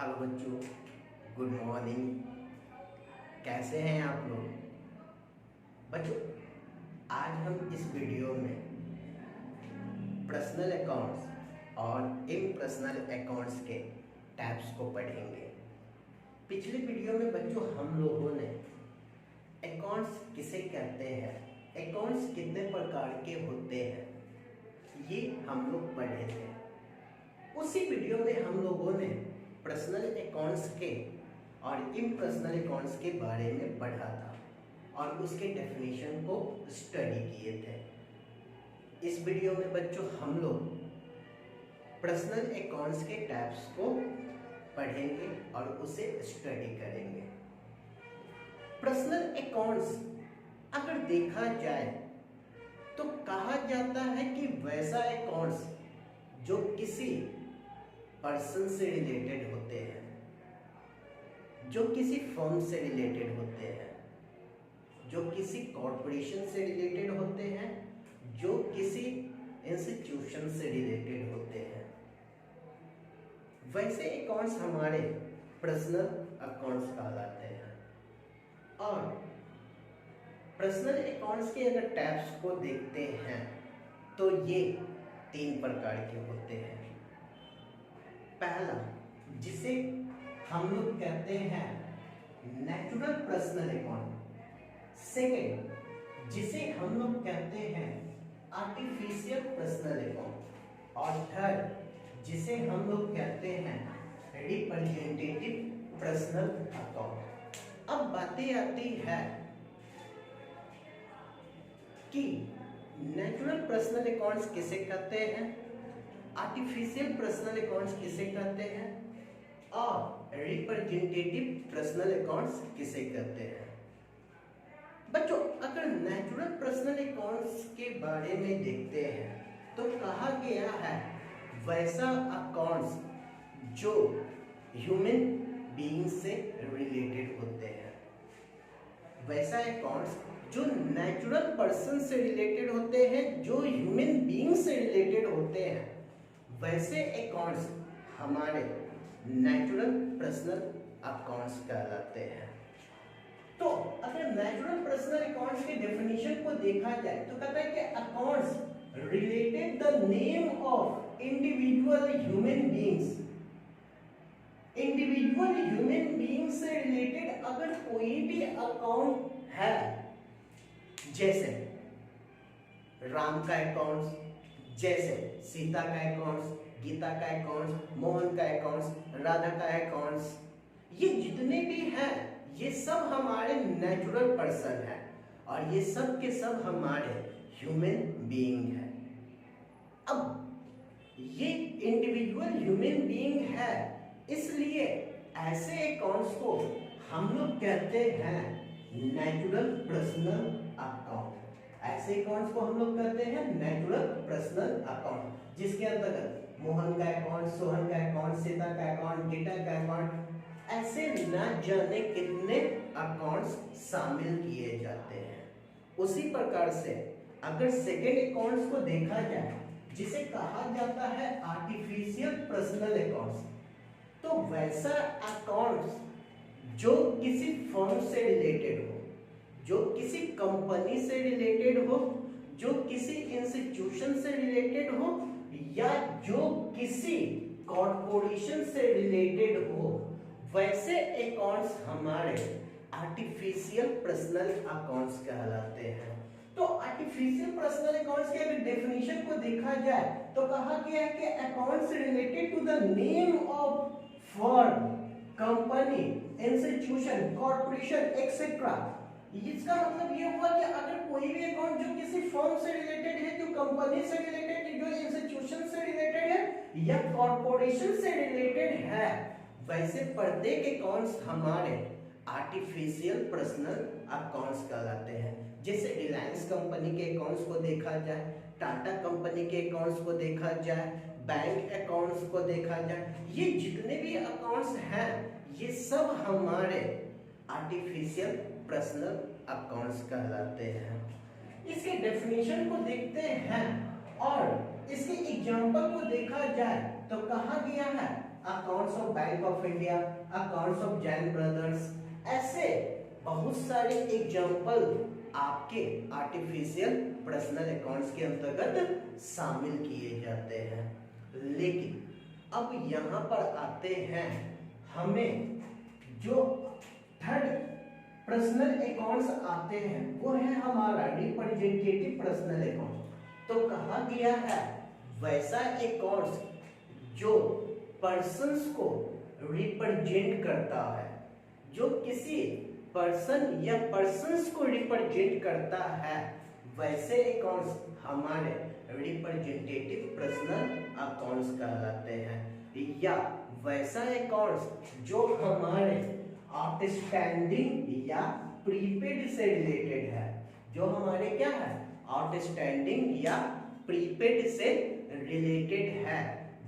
Hello बच्चों, good morning. कैसे हैं आप लोग? बच्चों, आज हम इस वीडियो में पर्सनल अकाउंट्स और इम्पर्सनल अकाउंट्स के टाइप्स को पढ़ेंगे। पिछले वीडियो में बच्चों हम लोगों ने अकाउंट्स किसे कहते हैं, अकाउंट्स कितने प्रकार के होते हैं, ये हम लोग पढ़े थे। उसी वीडियो में हम लोगों ने पर्सनल अकाउंट्स के और इम्पर्सनल अकाउंट्स के बारे में पढ़ा था और उसके डेफिनेशन को स्टडी किए थे। इस वीडियो में बच्चों हम लोग पर्सनल अकाउंट्स के टाइप्स को पढ़ेंगे और उसे स्टडी करेंगे। पर्सनल अकाउंट्स अगर देखा जाए तो कहा जाता है कि वैसा अकाउंट्स जो किसी पर्सन से रिलेटेड होते हैं, जो किसी फर्म से रिलेटेड होते हैं, जो किसी कॉर्पोरेशन से रिलेटेड होते हैं, जो किसी इंस्टीट्यूशन से रिलेटेड होते हैं, वैसे अकाउंट्स हमारे पर्सनल अकाउंट्स कहलाते हैं। और पर्सनल अकाउंट्स के अगर टाइप्स को देखते हैं तो ये 3 प्रकार के होते हैं। पहला, जिसे हम लोग कहते हैं नेचुरल पर्सनल अकाउंट। सेकंड, जिसे हम लोग कहते हैं आर्टिफिशियल पर्सनल अकाउंट। और थर्ड, जिसे हम लोग कहते हैं रिप्रेजेंटेटिव पर्सनल अकाउंट। अब बातें आती है कि नेचुरल पर्सनल अकाउंट्स किसे कहते हैं, आर्टिफिशियल पर्सनल अकाउंट्स किसे कहते हैं और रिप्रेजेंटेटिव पर्सनल अकाउंट्स किसे कहते हैं। बच्चों, अगर नेचुरल पर्सनल अकाउंट्स के बारे में देखते हैं तो कहा गया है वैसा अकाउंट्स जो ह्यूमन बीइंग से रिलेटेड होते हैं, वैसा अकाउंट्स जो नेचुरल पर्सन से रिलेटेड होते हैं, जो ह्यूमन बीइंग से रिलेटेड होते हैं, वैसे अकाउंट्स हमारे नेचुरल पर्सनल अकाउंट्स कहलाते हैं। तो अगर नेचुरल पर्सनल अकाउंट्स के डेफिनेशन को देखा जाए तो कहता है कि accounts related the name of individual human beings. Individual human being से रिलेटेड अगर कोई भी अकाउंट है, जैसे राम का अकाउंट, जैसे सीता का अकाउंट्स, गीता का अकाउंट्स, मोहन का अकाउंट्स, राधा का अकाउंट्स, ये जितने भी हैं ये सब हमारे नेचुरल पर्सन हैं और ये सब के सब हमारे ह्यूमन बीइंग हैं। अब ये इंडिविजुअल ह्यूमन बीइंग है, इसलिए ऐसे अकाउंट्स को हम लोग कहते हैं नेचुरल पर्सनल अकाउंट। ऐसे अकाउंट्स को हम लोग कहते हैं नेचुरल पर्सनल अकाउंट, जिसके अंतर्गत मोहन का अकाउंट, सोहन का अकाउंट, सीता का अकाउंट, गीता का अकाउंट, ऐसे न जाने कितने अकाउंट्स शामिल किए जाते हैं। उसी प्रकार से अगर सेकेंड अकाउंट्स को देखा जाए, जिसे कहा जाता है आर्टिफिशियल पर्सनल अकाउंट्स, तो वैसा अकाउंट्स जो किसी फर्म से रिलेटेड हो, जो किसी कंपनी से रिलेटेड हो, जो किसी इंस्टीट्यूशन से रिलेटेड हो, या जो किसी कॉर्पोरेशन से रिलेटेड हो, वैसे अकाउंट्स हमारे आर्टिफिशियल पर्सनल अकाउंट्स कहलाते हैं। तो आर्टिफिशियल पर्सनल अकाउंट्स के अगर डेफिनेशन को देखा जाए तो कहा गया है कि accounts related to the name of firm, company, institution, corporation etcetera. इसका मतलब ये हुआ कि अगर कोई भी अकाउंट जो किसी फर्म से रिलेटेड है, जो कंपनी से रिलेटेड है, जो इंस्टीट्यूशन से रिलेटेड है या कॉर्पोरेशन से रिलेटेड है, वैसे प्रत्येक अकाउंट्स हमारे आर्टिफिशियल पर्सनल अकाउंट्स कहलाते हैं। जैसे रिलायंस कंपनी के अकाउंट्स को देखा जाए, टाटा कंपनी के अकाउंट्स को देखा जाए, बैंक अकाउंट्स को देखा जाए, ये जितने भी अकाउंट्स हैं ये सब हमारे आर्टिफिशियल पर्सनल अकाउंट्स कहलाते हैं। इसके डेफिनेशन को देखते हैं और इसके एग्जांपल को देखा जाए तो कहा गया है accounts of bank of India, accounts of Jain brothers, ऐसे बहुत सारे एग्जाम्पल आपके आर्टिफिशियल पर्सनल अकाउंट्स के अंतर्गत शामिल किए जाते हैं। लेकिन अब यहाँ पर आते हैं, हमें जो थर्ड पर्सनल अकाउंट्स आते हैं वो है हमारा रिप्रेजेंटेटिव पर्सनल अकाउंट। तो कहा गया है वैसा अकाउंट्स जो पर्सन्स को रिप्रेजेंट करता है, जो किसी पर्सन या पर्सन्स को रिप्रेजेंट करता है, वैसे अकाउंट्स हमारे रिप्रेजेंटेटिव पर्सनल अकाउंट्स कहलाते हैं। या वैसा अकाउंट्स जो हमारे आउटस्टैंडिंग या प्रीपेड से रिलेटेड है, जो हमारे क्या है आउटस्टैंडिंग या प्रीपेड से रिलेटेड है,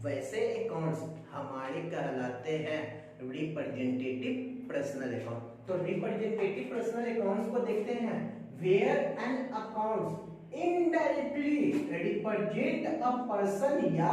वैसे अकाउंट्स हमारे कहलाते हैं रिप्रेजेंटेटिव पर्सनल अकाउंट। तो रिप्रेजेंटेटिव पर्सनल अकाउंट्स को देखते हैं, where an accounts indirectly represent a person या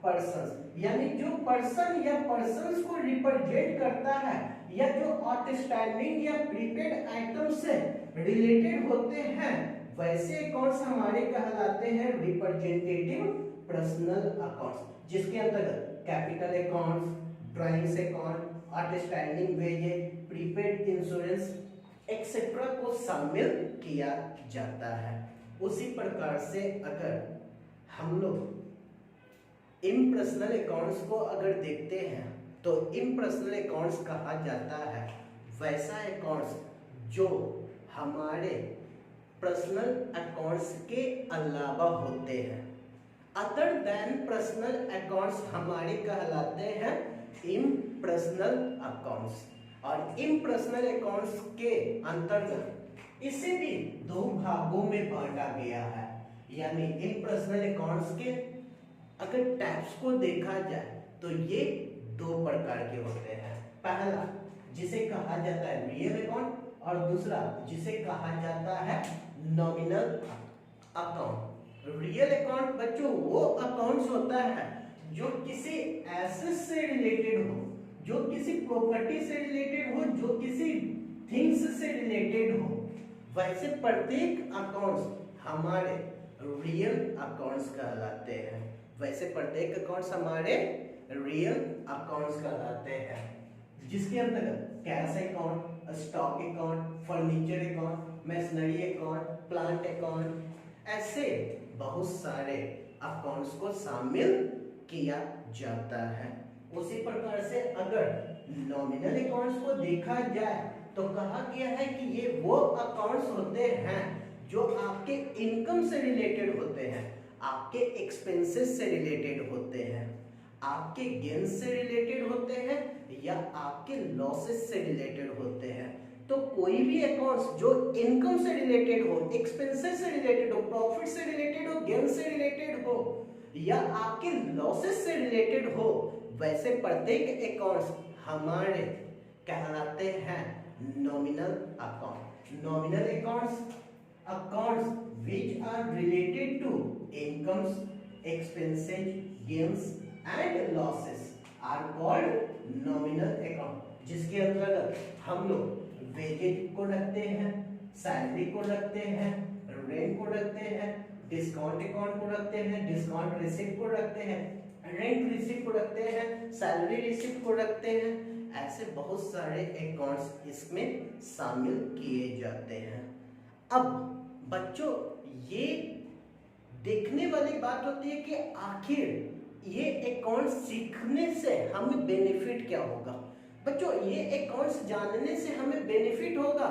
पर्सन्स, यानी जो पर्सन या पर्सन्स को रिप्रेजेंट करता है या जो आउटस्टैंडिंग या प्रीपेड आइटम से रिलेटेड होते हैं, वैसे अकाउंट्स हमारे कहलाते हैं रिप्रेजेंटेटिव पर्सनल अकाउंट्स, जिसके अंतर्गत capital accounts, drawings account, outstanding wages, prepaid insurance etcetera को शामिल किया जाता है। उसी प्रकार से अगर हम लोग इम्पर्सनल अकाउंट्स को अगर देखते हैं तो इम्पर्सनल अकाउंट्स कहा जाता है वैसा अकाउंट्स जो हमारे पर्सनल अकाउंट्स के अलावा होते हैं। अदर देन पर्सनल अकाउंट्स हमारे कहलाते हैं इम्पर्सनल अकाउंट्स। और इम्पर्सनल अकाउंट्स के अंतर्गत इसे भी दो भागों में बांटा गया है, यानी इम्पर्सनल अकाउंट्स के अगर टाइप्स को देखा जाए तो ये दो प्रकार के होते हैं। पहला जिसे कहा जाता है रियल अकाउंट और दूसरा जिसे कहा जाता है नॉमिनल अकाउंट। रियल अकाउंट बच्चों वो अकाउंट्स होता है जो किसी एसेट से रिलेटेड हो, जो किसी प्रॉपर्टी से रिलेटेड हो, जो किसी थिंग्स से रिलेटेड हो, वैसे प्रत्येक अकाउंट्स हमारे रियल अकाउंट्स कहलाते हैं। वैसे प्रत्येक अकाउंट्स हमारे रियल अकाउंट्स कहलाते हैं, जिसके अंतर्गत cash account, stock account, furniture account, machinery account, plant account, ऐसे बहुत सारे अकाउंट्स को शामिल किया जाता है। उसी प्रकार से अगर नॉमिनल अकाउंट्स को देखा जाए तो कहा गया है कि ये वो अकाउंट्स होते हैं जो आपके इनकम से रिलेटेड होते हैं, आपके एक्सपेंसेस से रिलेटेड होते हैं, आपके गेन से रिलेटेड होते हैं या आपके लॉसेस से रिलेटेड होते हैं। तो कोई भी अकाउंट्स जो इनकम से रिलेटेड हो, एक्सपेंसेस से रिलेटेड हो, प्रॉफिट से रिलेटेड हो, गेन से रिलेटेड हो या आपके लॉसेस से रिलेटेड हो, वैसे प्रत्येक अकाउंट्स हमारे कहलाते हैं nominal account. Nominal accounts which are related to incomes, expenses, gains and losses are called nominal account, जिसके अंतर्गत हम लोग वेजेज को रखते हैं, सैलरी को रखते हैं, रेंट को रखते हैं, डिस्काउंट अकाउंट को रखते हैं, डिस्काउंट रिसिप्ट को रखते हैं, रेंट रिसिप्ट को रखते हैं, सैलरी रिसिप्ट को रखते हैं। ऐसे बहुत सारे अकाउंट्स इसमें शामिल किए जाते हैं। अब बच्चों ये देखने वाली बात होती है कि आखिर ये अकाउंट सीखने से हमें बेनिफिट क्या होगा। बच्चों ये अकाउंट्स जानने से हमें बेनिफिट होगा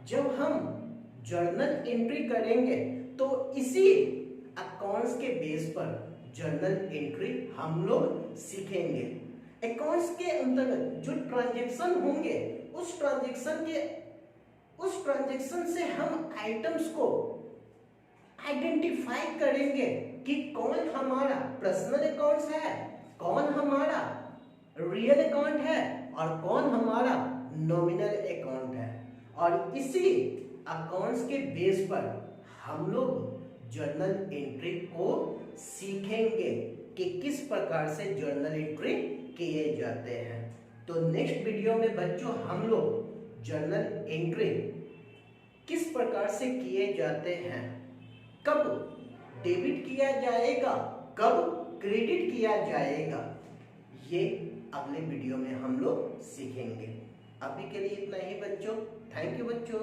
जब हम जर्नल एंट्री करेंगे तो इसी अकाउंट्स के बेस पर जर्नल एंट्री हम लोग सीखेंगे। अकाउंट्स के अंतर्गत जो ट्रांजैक्शन होंगे उस ट्रांजैक्शन से हम आइटम्स को आइडेंटिफाई करेंगे कि कौन हमारा पर्सनल अकाउंट्स है, कौन हमारा रियल अकाउंट है और कौन हमारा नॉमिनल अकाउंट है। और इसी अकाउंट्स के बेस पर हम लोग जर्नल एंट्री को सीखेंगे। कि किस प्रकार से जर्नल एंट्री किए जाते हैं। तो नेक्स्ट वीडियो में बच्चों हम लोग जर्नल एंट्री किस प्रकार से किए जाते हैं, कब डेबिट किया जाएगा, कब क्रेडिट किया जाएगा, ये अगले वीडियो में हम लोग सीखेंगे। अभी के लिए इतना ही बच्चों। थैंक यू बच्चों।